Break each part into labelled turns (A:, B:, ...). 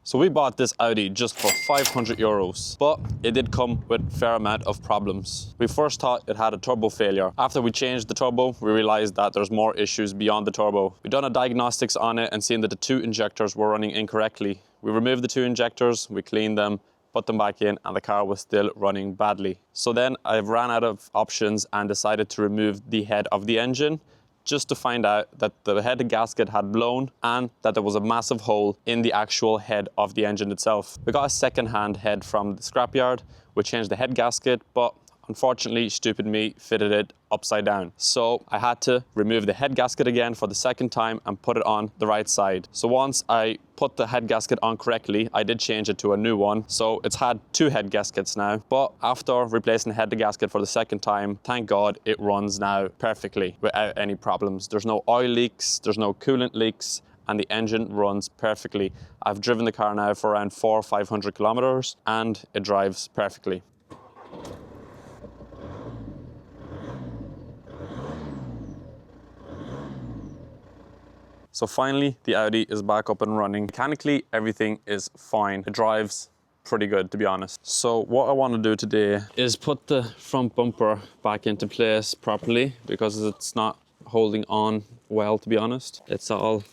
A: So we bought this Audi just for 500 euros, but it did come with a fair amount of problems. We first thought it had a turbo failure. After we changed the turbo, we realized that there's more issues beyond the turbo. We done a diagnostics on it and seen that the 2 injectors were running incorrectly. We removed the 2 injectors, we cleaned them, put them back in, and the car was still running badly. So then I ran out of options and decided to remove the head of the engine, just to find out that the head gasket had blown and that there was a massive hole in the actual head of the engine itself. We got a second-hand head from the scrapyard. We changed the head gasket, but unfortunately, stupid me fitted it upside down. So I had to remove the head gasket again for the second time and put it on the right side. So once I put the head gasket on correctly, I did change it to a new one. So it's had 2 head gaskets now. But after replacing the head gasket for the second time, thank God it runs now perfectly without any problems. There's no oil leaks, there's no coolant leaks, and the engine runs perfectly. I've driven the car now for around 400 or 500 kilometers and it drives perfectly. So finally, the Audi is back up and running. Mechanically, everything is fine. It drives pretty good, to be honest. So what I want to do today is put the front bumper back into place properly because it's not holding on well, to be honest. It's all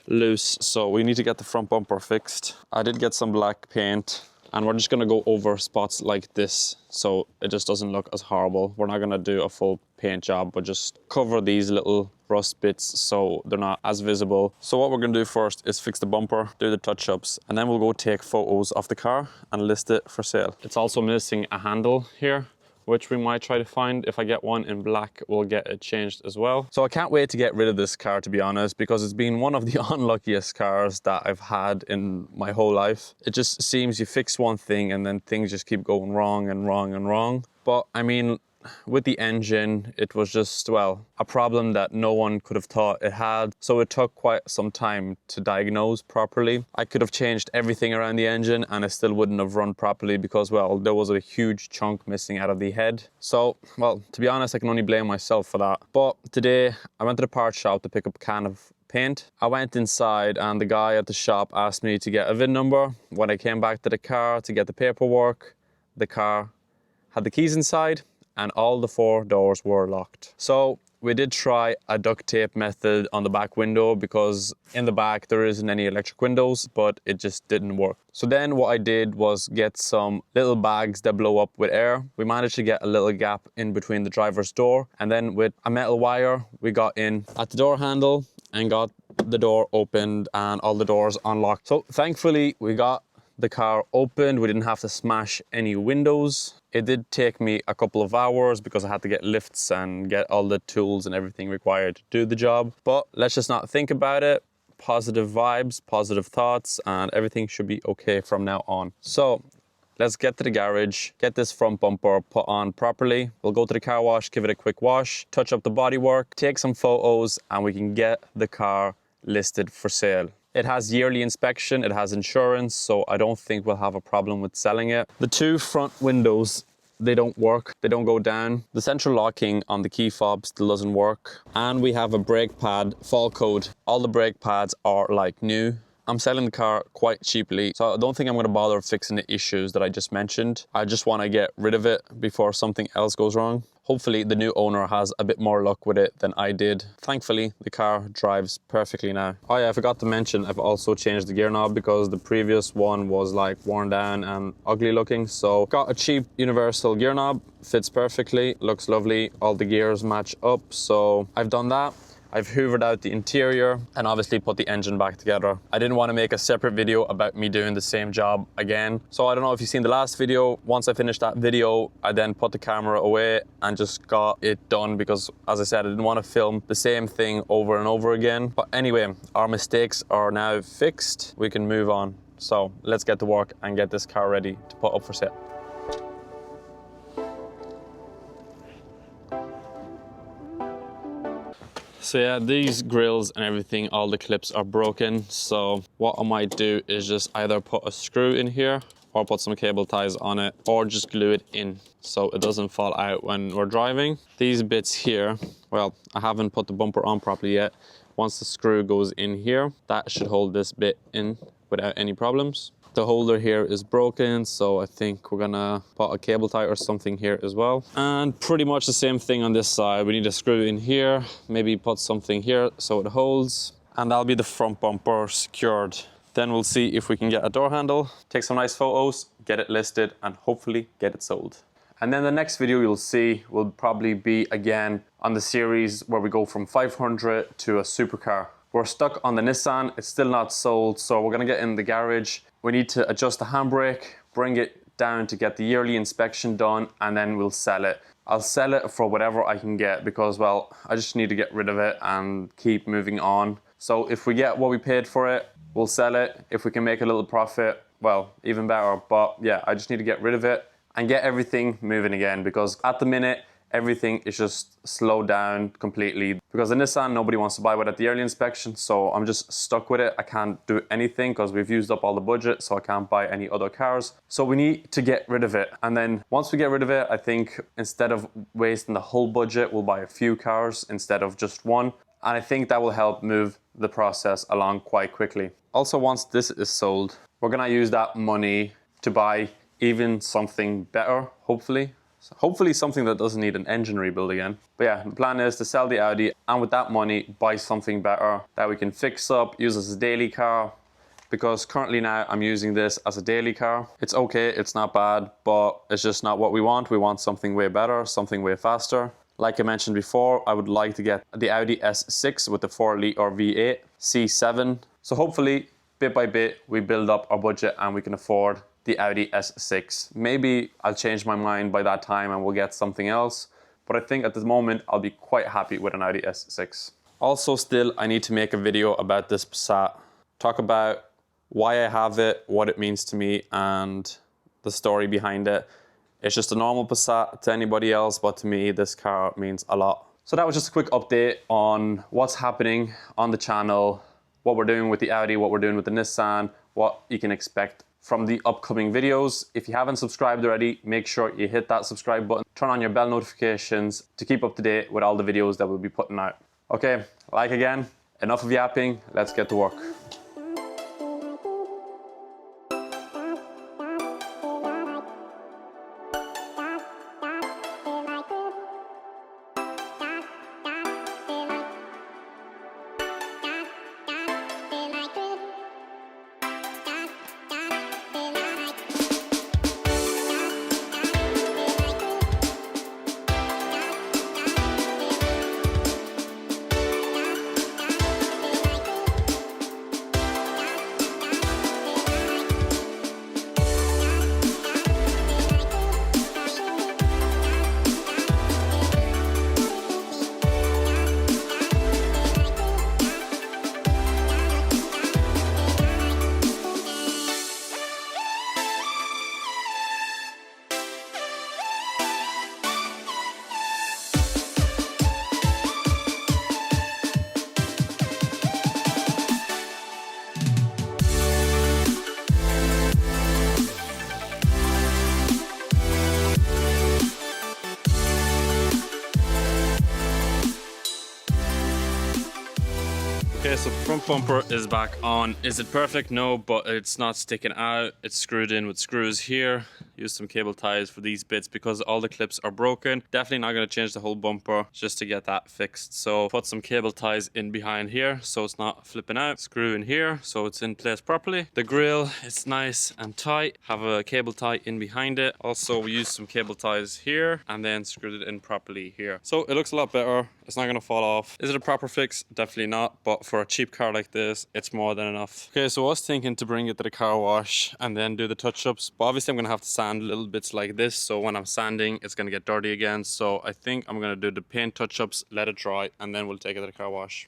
A: loose, so we need to get the front bumper fixed. I did get some black paint and we're just going to go over spots like this so it just doesn't look as horrible. We're not going to do a full paint job, but just cover these little rust bits so they're not as visible. So what we're going to do first is fix the bumper, do the touch-ups, and then we'll go take photos of the car and list it for sale. It's also missing a handle here, which we might try to find. If I get one in black, we'll get it changed as well. So I can't wait to get rid of this car, to be honest, because it's been one of the unluckiest cars that I've had in my whole life. It just seems you fix one thing and then things just keep going wrong and wrong and wrong. But I mean, with the engine, it was just, well, a problem that no one could have thought it had. So it took quite some time to diagnose properly. I could have changed everything around the engine and it still wouldn't have run properly because, well, there was a huge chunk missing out of the head. So, well, to be honest, I can only blame myself for that. But today I went to the parts shop to pick up a can of paint. I went inside and the guy at the shop asked me to get a VIN number. When I came back to the car to get the paperwork, the car had the keys inside and all the 4 doors were locked. So we did try a duct tape method on the back window because in the back there isn't any electric windows, but it just didn't work. So then what I did was get some little bags that blow up with air. We managed to get a little gap in between the driver's door, and then with a metal wire we got in at the door handle and got the door opened and all the doors unlocked. So thankfully we got the car opened. We didn't have to smash any windows. It did take me a couple of hours because I had to get lifts and get all the tools and everything required to do the job. But let's just not think about it. Positive vibes, positive thoughts, and everything should be okay from now on. So let's get to the garage, get this front bumper put on properly. We'll go to the car wash, give it a quick wash, touch up the bodywork, take some photos, and we can get the car listed for sale. It has yearly inspection, it has insurance, so I don't think we'll have a problem with selling it. The 2 front windows, they don't work, they don't go down. The central locking on the key fob still doesn't work. And we have a brake pad fault code. All the brake pads are like new. I'm selling the car quite cheaply, so I don't think I'm going to bother fixing the issues that I just mentioned. I just want to get rid of it before something else goes wrong. Hopefully the new owner has a bit more luck with it than I did. Thankfully, the car drives perfectly now. Oh yeah, I forgot to mention, I've also changed the gear knob because the previous one was like worn down and ugly looking. So got a cheap universal gear knob, fits perfectly, looks lovely. All the gears match up, so I've done that. I've hoovered out the interior and obviously put the engine back together. I didn't want to make a separate video about me doing the same job again. So I don't know if you've seen the last video. Once I finished that video, I then put the camera away and just got it done because, as I said, I didn't want to film the same thing over and over again. But anyway, our mistakes are now fixed. We can move on. So let's get to work and get this car ready to put up for sale. So yeah, these grills and everything, all the clips are broken. So what I might do is just either put a screw in here or put some cable ties on it or just glue it in so it doesn't fall out when we're driving. These bits here, well, I haven't put the bumper on properly yet. Once the screw goes in here, that should hold this bit in without any problems. The holder here is broken, so I think we're gonna put a cable tie or something here as well. And pretty much the same thing on this side. We need a screw in here, maybe put something here so it holds. And that'll be the front bumper secured. Then we'll see if we can get a door handle, take some nice photos, get it listed, and hopefully get it sold. And then the next video you'll see will probably be again on the series where we go from 500 to a supercar. We're stuck on the Nissan, it's still not sold, so we're gonna get in the garage. We need to adjust the handbrake, bring it down to get the yearly inspection done, and then we'll sell it. I'll sell it for whatever I can get because, well, I just need to get rid of it and keep moving on. So if we get what we paid for it, we'll sell it. If we can make a little profit, well, even better. But yeah, I just need to get rid of it and get everything moving again, because at the minute, everything is just slowed down completely. Because the Nissan, nobody wants to buy it at the yearly inspection, so I'm just stuck with it. I can't do anything because we've used up all the budget, so I can't buy any other cars. So we need to get rid of it. And then once we get rid of it, I think instead of wasting the whole budget, we'll buy a few cars instead of just one. And I think that will help move the process along quite quickly. Also, once this is sold, we're gonna use that money to buy even something better, hopefully. So hopefully something that doesn't need an engine rebuild again. But yeah, the plan is to sell the Audi and with that money, buy something better that we can fix up, use as a daily car. Because currently now I'm using this as a daily car. It's okay, it's not bad, but it's just not what we want. We want something way better, something way faster. Like I mentioned before, I would like to get the Audi S6 with the 4-liter V8, C7. So hopefully, bit by bit, we build up our budget and we can afford the Audi S6. Maybe I'll change my mind by that time and we'll get something else. But I think at this moment, I'll be quite happy with an Audi S6. Also still, I need to make a video about this Passat. Talk about why I have it, what it means to me, and the story behind it. It's just a normal Passat to anybody else, but to me, this car means a lot. So that was just a quick update on what's happening on the channel, what we're doing with the Audi, what we're doing with the Nissan, what you can expect from the upcoming videos. If you haven't subscribed already, make sure you hit that subscribe button, turn on your bell notifications to keep up to date with all the videos that we'll be putting out. Okay, like again, enough of yapping, let's get to work. Okay, so the front bumper is back on. Is it perfect? No, but it's not sticking out. It's screwed in with screws here. Use some cable ties for these bits because all the clips are broken. Definitely not going to change the whole bumper just to get that fixed. So put some cable ties in behind here so it's not flipping out. Screw in here so it's in place properly. The grille is nice and tight. Have a cable tie in behind it. Also, we use some cable ties here and then screwed it in properly here. So it looks a lot better. It's not going to fall off. Is it a proper fix? Definitely not. But for a cheap car like this, it's more than enough. Okay, so I was thinking to bring it to the car wash and then do the touch-ups. But obviously I'm going to have to sand little bits like this, so when I'm sanding it's going to get dirty again. So I think I'm going to do the paint touch-ups, let it dry, and then we'll take it to the car wash.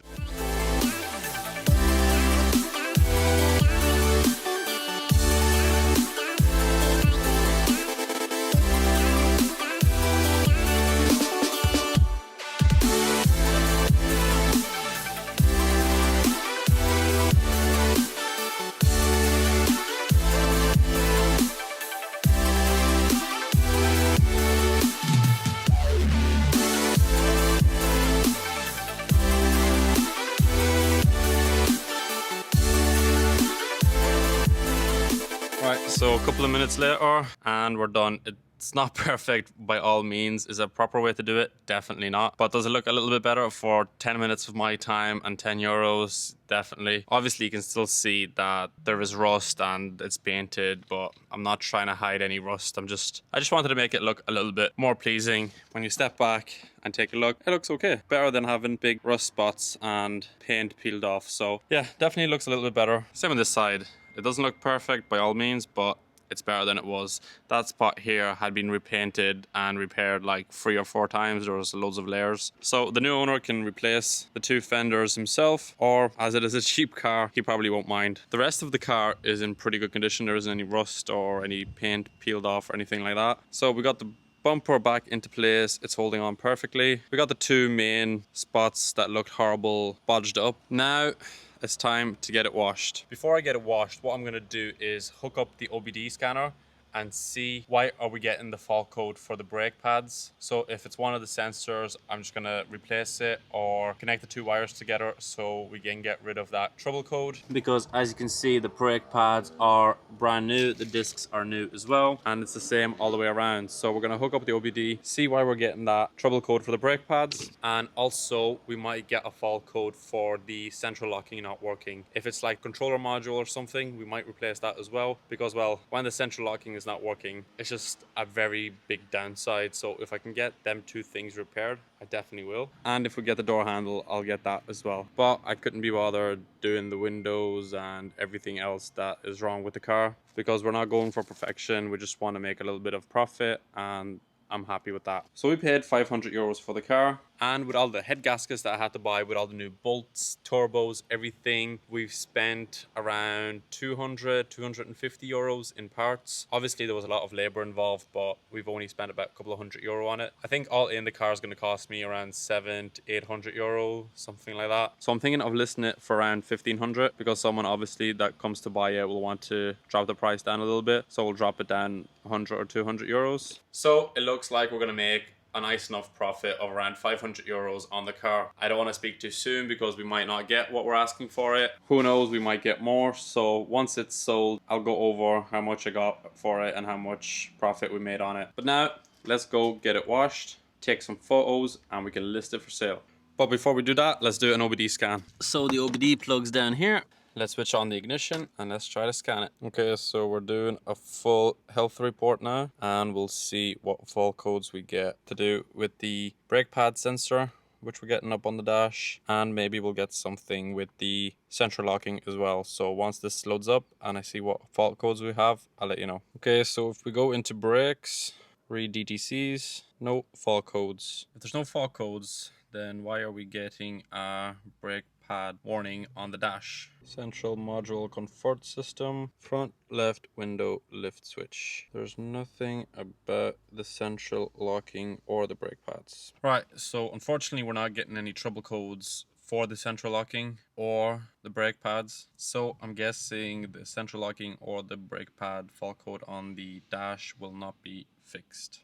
A: Right, so a couple of minutes later and we're done. It's not perfect by all means. Is a proper way to do it? Definitely not. But does it look a little bit better for 10 minutes of my time and 10 euros? Definitely. Obviously you can still see that there is rust and it's painted, but I'm not trying to hide any rust. I just wanted to make it look a little bit more pleasing. When you step back and take a look, it looks okay. Better than having big rust spots and paint peeled off. So yeah, definitely looks a little bit better. Same on this side. It doesn't look perfect by all means, but it's better than it was. That spot here had been repainted and repaired like 3 or 4 times. There was loads of layers. So the new owner can replace the 2 fenders himself, or as it is a cheap car, he probably won't mind. The rest of the car is in pretty good condition. There isn't any rust or any paint peeled off or anything like that. So we got the bumper back into place. It's holding on perfectly. We got the 2 main spots that looked horrible bodged up. Now it's time to get it washed. Before I get it washed, what I'm gonna do is hook up the OBD scanner and see why are we getting the fault code for the brake pads. So if it's one of the sensors, I'm just gonna replace it or connect the 2 wires together so we can get rid of that trouble code. Because as you can see, the brake pads are brand new, the discs are new as well, and it's the same all the way around. So we're gonna hook up the OBD, see why we're getting that trouble code for the brake pads, and also we might get a fault code for the central locking not working. If it's like controller module or something, we might replace that as well, because well, when the central locking is not working, it's just a very big downside. So if I can get them 2 things repaired, I definitely will. And if we get the door handle, I'll get that as well. But I couldn't be bothered doing the windows and everything else that is wrong with the car, because we're not going for perfection. We just want to make a little bit of profit, and I'm happy with that. So we paid 500 euros for the car, and with all the head gaskets that I had to buy, with all the new bolts, turbos, everything, we've spent around 250 euros in parts. Obviously there was a lot of labor involved, but we've only spent about a couple of €100 on it. I think all in the car is going to cost me around 700 to 800 euro, something like that. So I'm thinking of listing it for around 1500, because someone obviously that comes to buy it will want to drop the price down a little bit. So we'll drop it down 100 or 200 euros. So it looks like we're going to make a nice enough profit of around 500 euros on the car. I don't want to speak too soon because we might not get what we're asking for it. Who knows, we might get more. So once it's sold, I'll go over how much I got for it and how much profit we made on it. But now let's go get it washed, take some photos, and we can list it for sale. But before we do that, let's do an OBD scan. So the OBD plugs down here. Let's switch on the ignition and let's try to scan it. Okay, so we're doing a full health report now, and we'll see what fault codes we get to do with the brake pad sensor, which we're getting up on the dash, and maybe we'll get something with the central locking as well. So once this loads up and I see what fault codes we have, I'll let you know. Okay, so if we go into brakes, read DTCs, no fault codes. If there's no fault codes, then why are we getting a brake pad warning on the dash? Central module comfort system, front left window lift switch. There's nothing about the central locking or the brake pads. Right, so unfortunately we're not getting any trouble codes for the central locking or the brake pads. So I'm guessing the central locking or the brake pad fault code on the dash will not be fixed.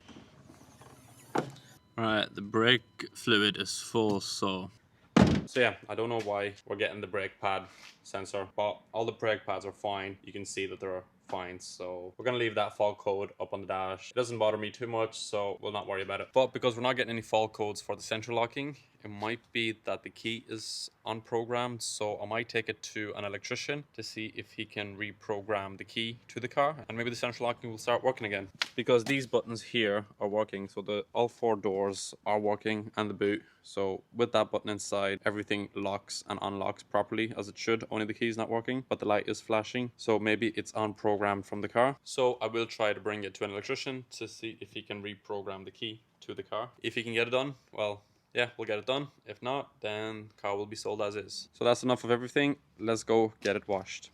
A: Right, the brake fluid is full, so yeah, I don't know why we're getting the brake pad sensor, but all the brake pads are fine. You can see that they're fine, so we're gonna leave that fault code up on the dash. It doesn't bother me too much, so we'll not worry about it. But because we're not getting any fault codes for the central locking, it might be that the key is unprogrammed, so I might take it to an electrician to see if he can reprogram the key to the car, and maybe the central locking will start working again. Because these buttons here are working, so all 4 doors are working and the boot. So with that button inside, everything locks and unlocks properly as it should. Only the key is not working, but the light is flashing. So maybe it's unprogrammed from the car. So I will try to bring it to an electrician to see if he can reprogram the key to the car. If he can get it done, well, yeah, we'll get it done. If not, then the car will be sold as is. So that's enough of everything. Let's go get it washed.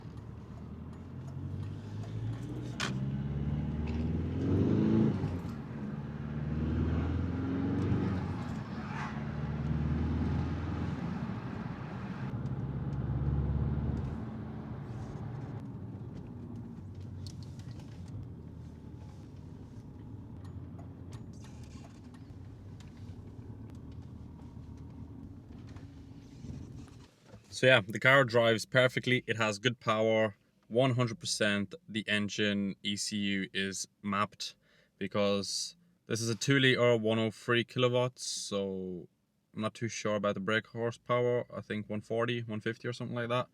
A: So yeah, the car drives perfectly. It has good power, 100% the engine ECU is mapped, because this is a 2-liter 103 kilowatts, so I'm not too sure about the brake horsepower. I think 140, 150 or something like that,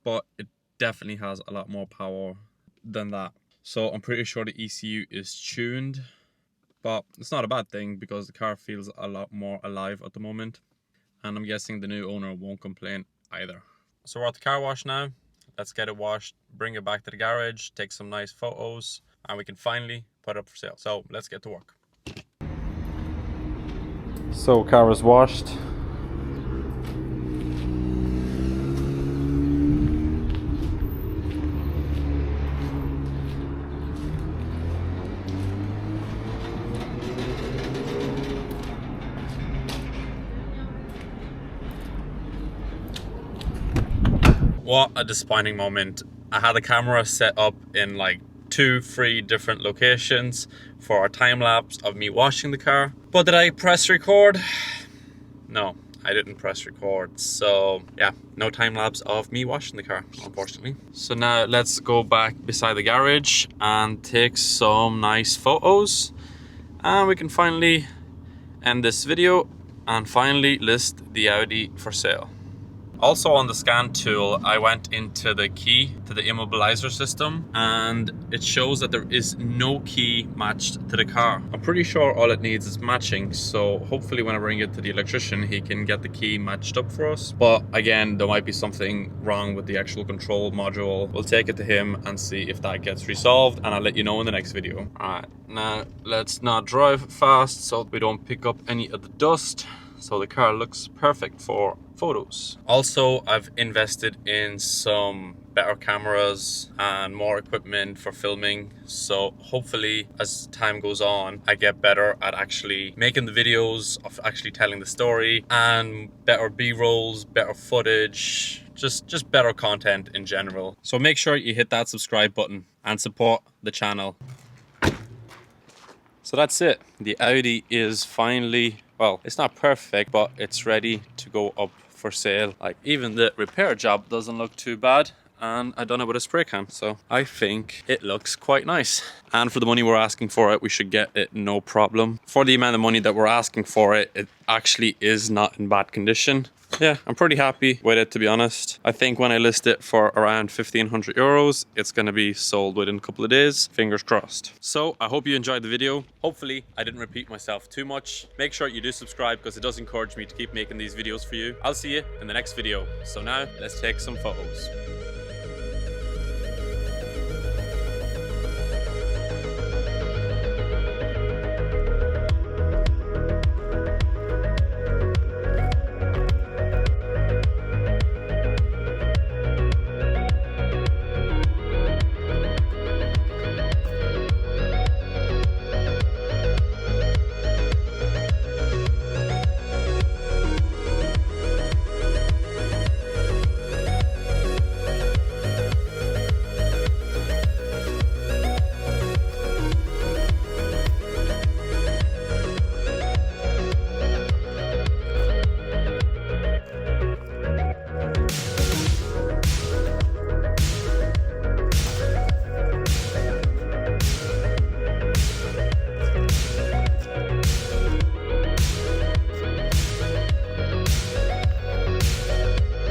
A: but it definitely has a lot more power than that. So I'm pretty sure the ECU is tuned, but it's not a bad thing because the car feels a lot more alive at the moment, and I'm guessing the new owner won't complain either. So we're at the car wash now. Let's get it washed, bring it back to the garage, take some nice photos, and we can finally put it up for sale. So let's get to work. So car is washed. What a disappointing moment. I had the camera set up in like 2-3 different locations for a time lapse of me washing the car. But did I press record? No, I didn't press record. So yeah, no time lapse of me washing the car, unfortunately. So now let's go back beside the garage and take some nice photos. And we can finally end this video and finally list the Audi for sale. Also on the scan tool, I went into the key to the immobilizer system, and it shows that there is no key matched to the car. I'm pretty sure all it needs is matching, so hopefully when I bring it to the electrician, he can get the key matched up for us. But again, there might be something wrong with the actual control module. We'll take it to him and see if that gets resolved, and I'll let you know in the next video. Alright, now let's not drive fast so we don't pick up any of the dust. So the car looks perfect for photos. Also, I've invested in some better cameras and more equipment for filming. So hopefully as time goes on, I get better at actually making the videos, of actually telling the story, and better B-rolls, better footage, just better content in general. So make sure you hit that subscribe button and support the channel. So that's it. The Audi is finally, well, it's not perfect, but it's ready to go up for sale. Like, even the repair job doesn't look too bad, and I done it with a spray can, so I think it looks quite nice. And for the money we're asking for it, we should get it no problem. For the amount of money that we're asking for it, it actually is not in bad condition. Yeah, I'm pretty happy with it, to be honest. I think when I list it for around 1,500 euros, it's going to be sold within a couple of days. Fingers crossed. So I hope you enjoyed the video. Hopefully I didn't repeat myself too much. Make sure you do subscribe because it does encourage me to keep making these videos for you. I'll see you in the next video. So now let's take some photos.